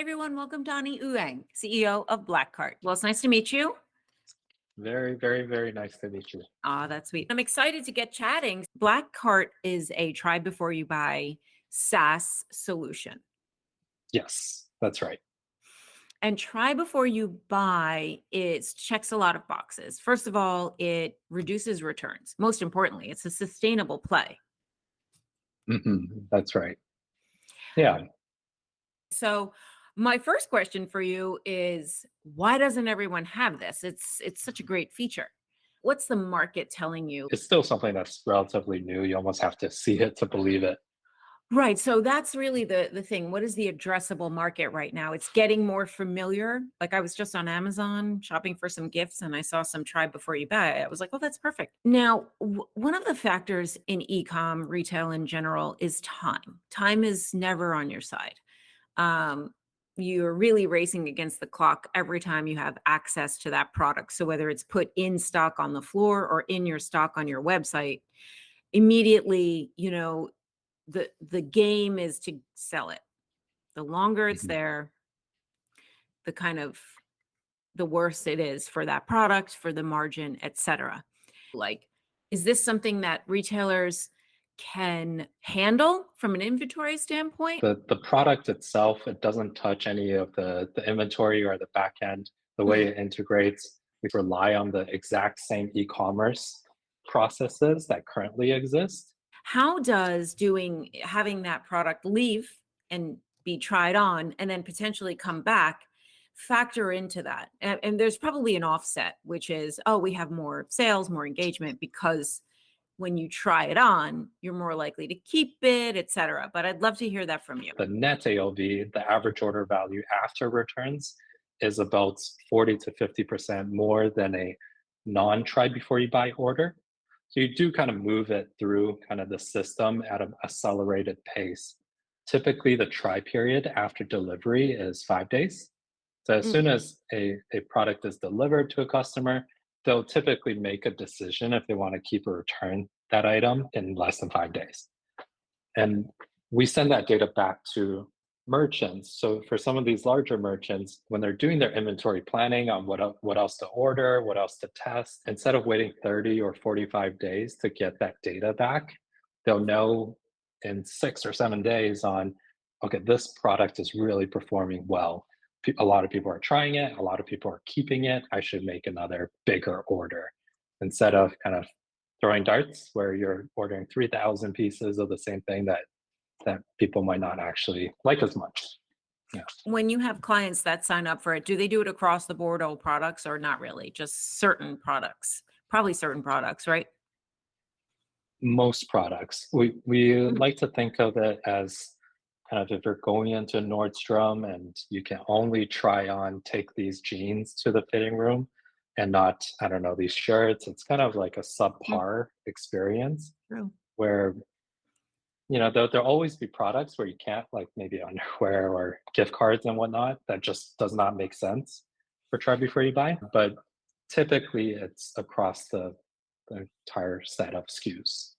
Hi, everyone. Welcome, Donny Ouyang, CEO of Blackcart. Well, it's nice to meet you. Very, very, very nice to meet you. Ah, that's sweet. I'm excited to get chatting. Blackcart is a try before you buy SaaS solution. Yes, that's right. And try before you buy it checks a lot of boxes. First of all, it reduces returns. Most importantly, it's a sustainable play. That's right. Yeah. So, my first question for you is why doesn't everyone have this? It's such a great feature. What's the market telling you? It's still something that's relatively new. You almost have to see it to believe it. Right. So that's really the thing. What is the addressable market right now? It's getting more familiar. Like I was just on Amazon shopping for some gifts and I saw some try before you buy. I was like, oh, that's perfect. Now, one of the factors in e-com retail in general is time. Time is never on your side. Um, you're really racing against the clock every time you have access to that product. So whether it's put in stock on the floor or in your stock on your website, immediately, the game is to sell it. The longer it's Mhm. there, the kind of the worse it is for that product, for the margin, etc. Like, is this something that retailers can handle from an inventory standpoint? The product itself, it doesn't touch any of the inventory or the back end. The way Mhm. it integrates, we rely on the exact same e-commerce processes that currently exist. How does having that product leave and be tried on and then potentially come back factor into that? And there's probably an offset, which is, oh, we have more sales, more engagement because when you try it on, you're more likely to keep it, et cetera. But I'd love to hear that from you. The net AOV, the average order value after returns, is about 40 to 50% more than a non-try before you buy order. So you do kind of move it through kind of the system at an accelerated pace. Typically, the try period after delivery is 5 days. So as soon Mhm. as a product is delivered to a customer, they'll typically make a decision if they want to keep or return that item in less than 5 days. And we send that data back to merchants. So for some of these larger merchants, when they're doing their inventory planning on what else to order, what else to test, instead of waiting 30 or 45 days to get that data back, they'll know in 6 or 7 days on, okay, this product is really performing well. A lot of people are trying it, a lot of people are keeping it. I should make another bigger order instead of kind of throwing darts where you're ordering 3,000 pieces of the same thing that people might not actually like as much. Yeah. When you have clients that sign up for it, do they do it across the board, all products, or not really? Just certain products? Probably certain products, right? Most products. We Mm. like to think of it as kind of if you're going into Nordstrom and you can only try on take these jeans to the fitting room and not, I don't know, these shirts. It's kind of like a Mm, subpar experience true. where there'll always be products where you can't, like maybe underwear or gift cards and whatnot, that just does not make sense for try before you buy. But typically, it's across the entire set of SKUs.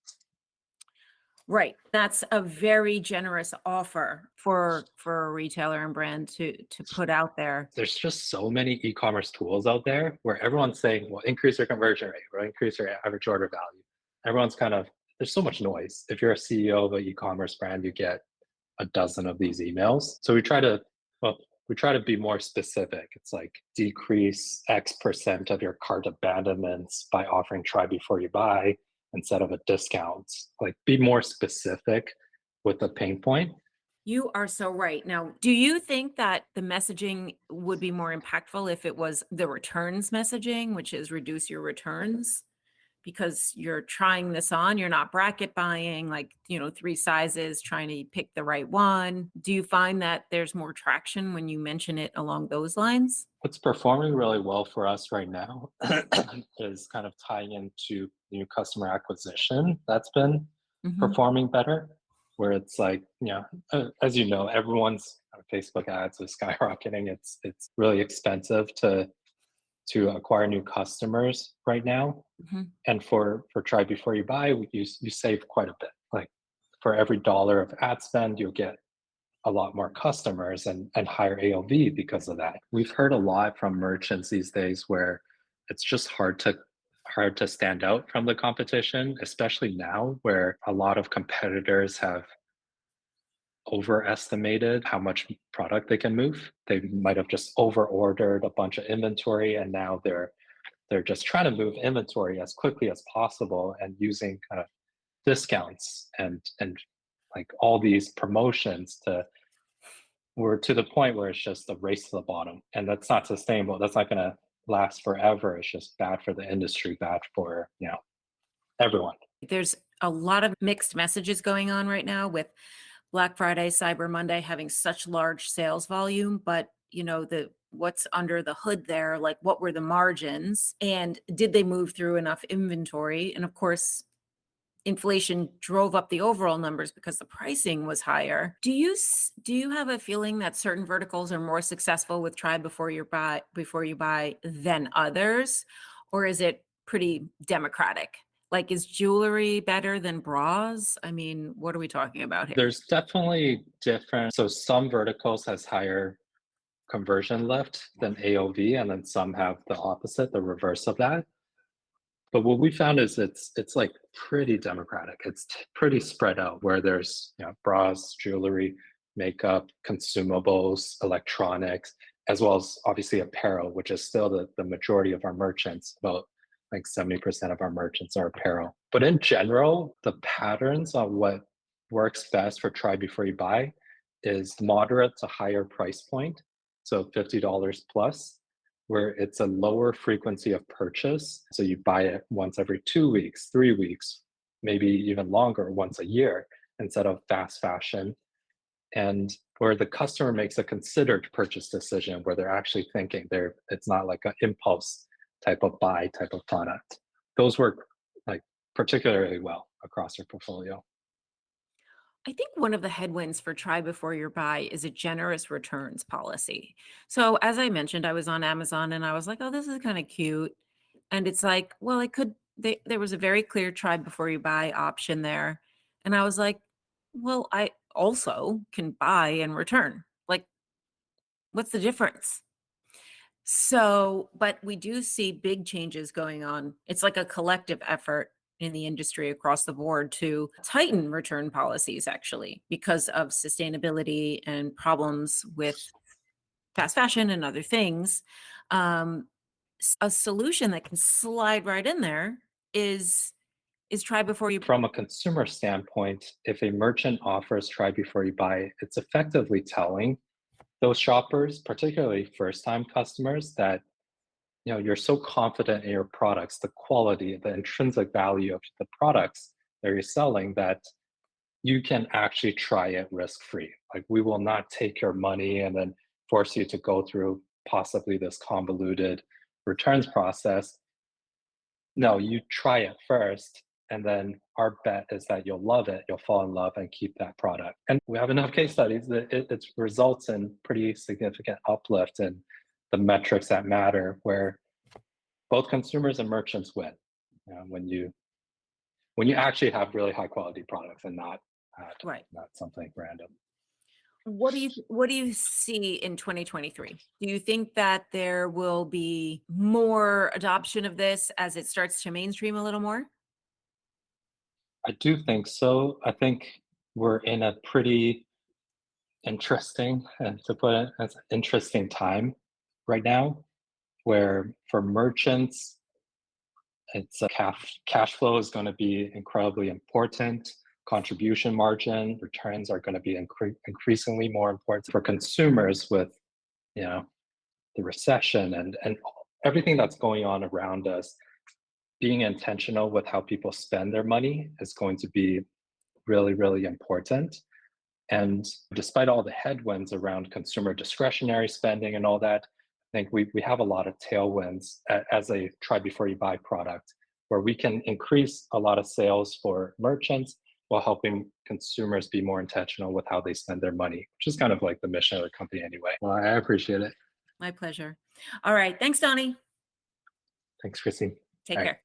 Right. That's a very generous offer for a retailer and brand to put out there. There's just so many e-commerce tools out there where everyone's saying, "Well, increase your conversion rate, or increase your average order value." Everyone's kind of there's so much noise. If you're a CEO of an e-commerce brand, you get a dozen of these emails. So we try to be more specific. It's like decrease X% of your cart abandonments by offering try before you buy instead of a discount. Like be more specific with the pain point. You are so right. Now, do you think that the messaging would be more impactful if it was the returns messaging, which is reduce your returns? Because you're trying this on, you're not bracket buying, like, 3 sizes, trying to pick the right one. Do you find that there's more traction when you mention it along those lines? What's performing really well for us right now is kind of tying into new customer acquisition. That's been Mhm. performing better, where it's like, as you know, everyone's Facebook ads is skyrocketing. It's really expensive to acquire new customers right now. Mhm. And for try before you buy, you save quite a bit. Like for every dollar of ad spend, you'll get a lot more customers and higher AOV because of that. We've heard a lot from merchants these days where it's just hard to stand out from the competition, especially now where a lot of competitors have overestimated how much product they can move. They might have just over ordered a bunch of inventory and now they're just trying to move inventory as quickly as possible and using kind of discounts and like all these promotions to we're to the point where it's just a race to the bottom, and that's not sustainable. That's not going to last forever. It's just bad for the industry, bad for everyone. There's a lot of mixed messages going on right now with Black Friday, Cyber Monday having such large sales volume, but the what's under the hood there, like what were the margins and did they move through enough inventory? And of course, inflation drove up the overall numbers because the pricing was higher. Do you have a feeling that certain verticals are more successful with try before you buy than others, or is it pretty democratic? Like, is jewelry better than bras? I mean, what are we talking about here? There's definitely different. So some verticals has higher conversion lift than AOV, and then some have the opposite, the reverse of that. But what we found is it's like pretty democratic. It's pretty spread out where there's bras, jewelry, makeup, consumables, electronics, as well as obviously apparel, which is still the majority of our merchants. About like 70% of our merchants are apparel. But in general, the patterns on what works best for try before you buy is moderate to higher price point. So $50 plus, where it's a lower frequency of purchase. So you buy it once every 2 weeks, 3 weeks, maybe even longer, once a year, instead of fast fashion. And where the customer makes a considered purchase decision, where they're actually thinking it's not like an impulse type of buy type of product. Those work like particularly well across your portfolio. I think one of the headwinds for try before you buy is a generous returns policy. So, as I mentioned, I was on Amazon and I was like, oh, this is kind of cute. And it's like, well, there was a very clear try before you buy option there. And I was like, well, I also can buy and return. Like, what's the difference? So, but we do see big changes going on. It's like a collective effort in the industry across the board to tighten return policies, actually, because of sustainability and problems with fast fashion and other things. Um, a solution that can slide right in there is try before you. From a consumer standpoint, if a merchant offers try before you buy, it's effectively telling those shoppers, particularly first-time customers, that you're so confident in your products, the quality, the intrinsic value of the products that you're selling, that you can actually try it risk-free. Like, we will not take your money and then force you to go through possibly this convoluted returns process. No, you try it first, and then our bet is that you'll love it, you'll fall in love and keep that product. And we have enough case studies that it results in pretty significant uplift in the metrics that matter, where both consumers and merchants win when you actually have really high quality products and Right. not something random. What do you see in 2023? Do you think that there will be more adoption of this as it starts to mainstream a little more? I do think so. I think we're in a pretty interesting, and to put it as an interesting time right now, where for merchants, it's cash flow is going to be incredibly important. Contribution margin, returns are going to be increasingly more important for consumers with, the recession and everything that's going on around us. Being intentional with how people spend their money is going to be really, really important. And despite all the headwinds around consumer discretionary spending and all that, I think we have a lot of tailwinds as a try before you buy product, where we can increase a lot of sales for merchants while helping consumers be more intentional with how they spend their money, which is kind of like the mission of the company anyway. Well, I appreciate it. My pleasure. All right. Thanks, Donnie. Thanks, Christine. Take All right. care.